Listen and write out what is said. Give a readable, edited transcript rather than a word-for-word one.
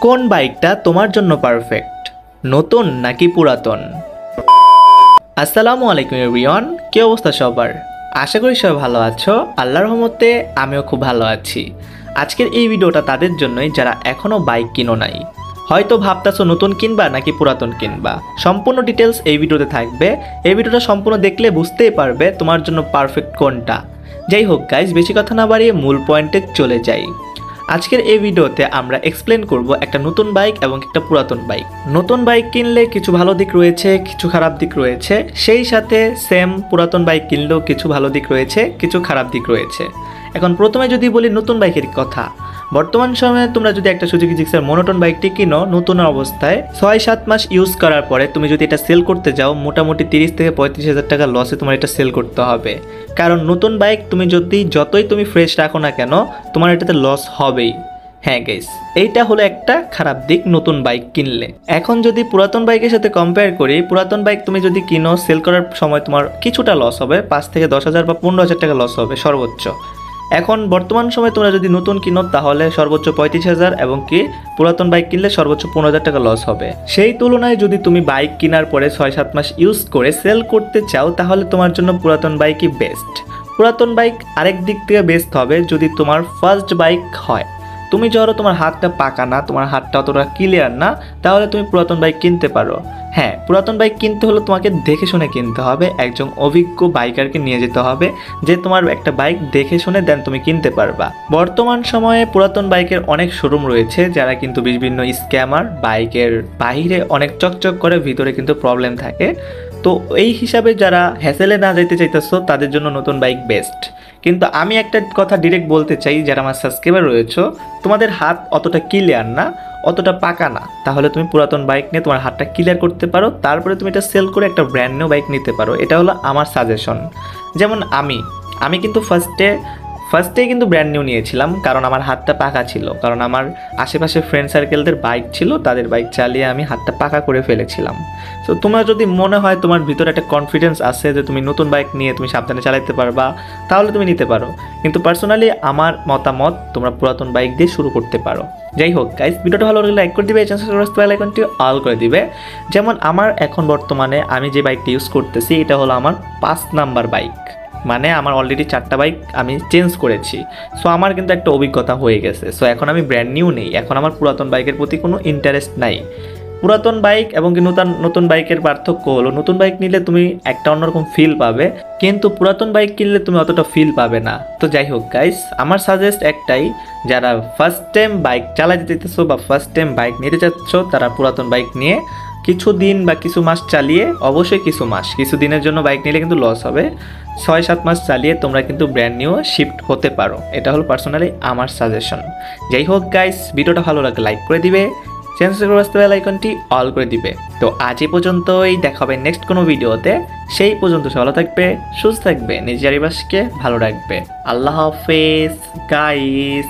কোন বাইকটা তোমার জন্য পারফেক্ট, নতুন নাকি পুরাতন? আসসালামু আলাইকুম এভরিওয়ান, কি অবস্থা সবার? আশা করি সবাই ভালো আছো। আল্লাহর রহমতে আমিও খুব ভালো আছি। আজকের এই ভিডিওটা তাদের জন্যই যারা এখনও বাইক কিনো নাই, হয়তো ভাবতাছো নতুন কিনবা নাকি পুরাতন কিনবা। সম্পূর্ণ ডিটেলস এই ভিডিওতে থাকবে। এই ভিডিওটা সম্পূর্ণ দেখলে বুঝতেই পারবে তোমার জন্য পারফেক্ট কোনটা। যাই হোক গাইজ, বেশি কথা না বাড়িয়ে মূল পয়েন্টে চলে যাই। আজকের এই ভিডিওতে আমরা এক্সপ্লেন করব একটা নতুন বাইক এবং একটা পুরাতন বাইক। নতুন বাইক কিনলে কিছু ভালো দিক রয়েছে, কিছু খারাপ দিক রয়েছে। সেই সাথে সেম পুরাতন বাইক কিনলেও কিছু ভালো দিক রয়েছে, কিছু খারাপ দিক রয়েছে। এখন প্রথমে যদি বলি নতুন বাইকের কথা, বর্তমান সময়ে তোমরা যদি একটা সুজুকি জিক্সার মনোটন বাইকটি কিনো নতুন অবস্থায় 6-7 মাস ইউজ করার পরে তুমি যদি এটা সেল করতে যাও, মোটামুটি 30 থেকে 35 হাজার টাকা লসে তোমার এটা সেল করতে হবে। কারণ নতুন বাইক তুমি যতই তুমি ফ্রেশ রাখো না কেন, তোমার এটাতে লস হবেই। হ্যাঁ গাইস, এইটা হলো একটা খারাপ দিক নতুন বাইক কিনলে। এখন যদি পুরাতন বাইকের সাথে কম্পেয়ার করি, পুরাতন বাইক তুমি যদি কিনো, সেল করার সময় তোমার কিছুটা লস হবে, 5 থেকে 10 হাজার বা 15 হাজার টাকা লস হবে সর্বোচ্চ। এখন বর্তমান সময় তোমরা যদি নতুন কিনো তাহলে সর্বোচ্চ 35 হাজার, এবং কি পুরাতন বাইক কিনলে সর্বোচ্চ 15 হাজার টাকা লস হবে। সেই তুলনায় যদি তুমি বাইক কেনার পরে 6-7 মাস ইউজ করে সেল করতে চাও, তাহলে তোমার জন্য পুরাতন বাইকই বেস্ট। পুরাতন বাইক আরেক দিক থেকে বেস্ট হবে যদি তোমার ফার্স্ট বাইক হয়। তুমি ধরো তোমার হাতটা পাকা না, তোমার হাতটা অতটা ক্লিয়ার না, তাহলে তুমি পুরাতন বাইক কিনতে পারো। হ্যাঁ, পুরাতন বাইক কিনতে হলে তোমাকে দেখে শুনে কিনতে হবে, একজন অভিজ্ঞ বাইকারকে নিয়ে যেতে হবে, যে তোমার একটা বাইক দেখে শুনে দেন তুমি কিনতে পারবা। বর্তমান সময়ে পুরাতন বাইকের অনেক শোরুম রয়েছে যারা কিন্তু বিভিন্ন স্ক্যামার, বাইকের বাইরে অনেক চকচক করে, ভিতরে কিন্তু প্রবলেম থাকে। তো এই হিসাবে যারা হ্যাসেলে না যেতে চাইতেছো তাদের জন্য নতুন বাইক বেস্ট। কিন্তু আমি একটা কথা ডিরেক্ট বলতে চাই, যারা আমার সাবস্ক্রাইবার রয়েছে, তোমাদের হাত অতটা ক্লিয়ার না, অতটা পাকা না, তাহলে তুমি পুরাতন বাইক নিয়ে তোমার হাতটা ক্লিয়ার করতে পারো, তারপরে তুমি এটা সেল করে একটা ব্র্যান্ড নিউ বাইক নিতে পারো। এটা হলো আমার সাজেশন। যেমন আমি কিন্তু ফার্স্টে কিন্তু ব্র্যান্ড নিউ নিয়েছিলাম, কারণ আমার হাতটা পাকা ছিল, কারণ আমার আশেপাশে ফ্রেন্ড সার্কেলদের বাইক ছিল, তাদের বাইক চালিয়ে আমি হাতটা পাকা করে ফেলেছিলাম। তো তোমরা যদি মনে হয় তোমার ভিতরে একটা কনফিডেন্স আছে যে তুমি নতুন বাইক নিয়ে তুমি সাবধানে চালাতে পারবা, তাহলে তুমি নিতে পারো। কিন্তু পার্সোনালি আমার মতামত, তোমরা পুরাতন বাইক দিয়ে শুরু করতে পারো। যাই হোক গাইস, ভিডিওটা ভালো লাগলে লাইক করে দিবে, বেল আইকনটি অল করে দিবে। যেমন আমার এখন বর্তমানে আমি যে বাইকটি ইউজ করতেছি, এটা হলো আমার 5 নাম্বার বাইক। মানে আমার অলরেডি 4টা বাইক আমি চেঞ্জ করেছি। সো আমার কিন্তু একটা অভিজ্ঞতা হয়ে গেছে। সো এখন আমি ব্র্যান্ড নিউ নেই, এখন আমার পুরাতন বাইকের প্রতি কোনো ইন্টারেস্ট নাই। পুরাতন বাইক এবং কি নতুন বাইকের পার্থক্য হলো, নতুন বাইক নিলে তুমি একটা অন্যরকম ফিল পাবে, কিন্তু পুরাতন বাইক কিনলে তুমি অতটা ফিল পাবে না। তো যাই হোক গাইস, আমার সাজেস্ট একটাই, যারা ফার্স্ট টাইম বাইক চালাতে যেতেছো বা ফার্স্ট টাইম বাইক নিতে চাচ্ছ, তারা পুরাতন বাইক নিয়ে কিছু দিন বা কিছু মাস চালিয়ে, অবশ্যই কিছু দিনের জন্য বাইক নিলে কিন্তু লস হবে, 6-7 মাস চালিয়ে তোমরা কিন্তু ব্র্যান্ড নিউ শিফট হতে পারো। এটা হলো পার্সোনালি আমার সাজেশন। যাই হোক গাইস, ভিডিওটা ভালো লাগলে লাইক করে দিবে, বেল আইকনটি অল করে দিবে। তো আজ এই পর্যন্তই, দেখা হবে নেক্সট কোনো ভিডিওতে। সেই পর্যন্ত ভালো থাকবে, সুস্থ থাকবে, নিজের চারিপাশকে ভালো রাখবে। আল্লাহ হাফেজ গাইস।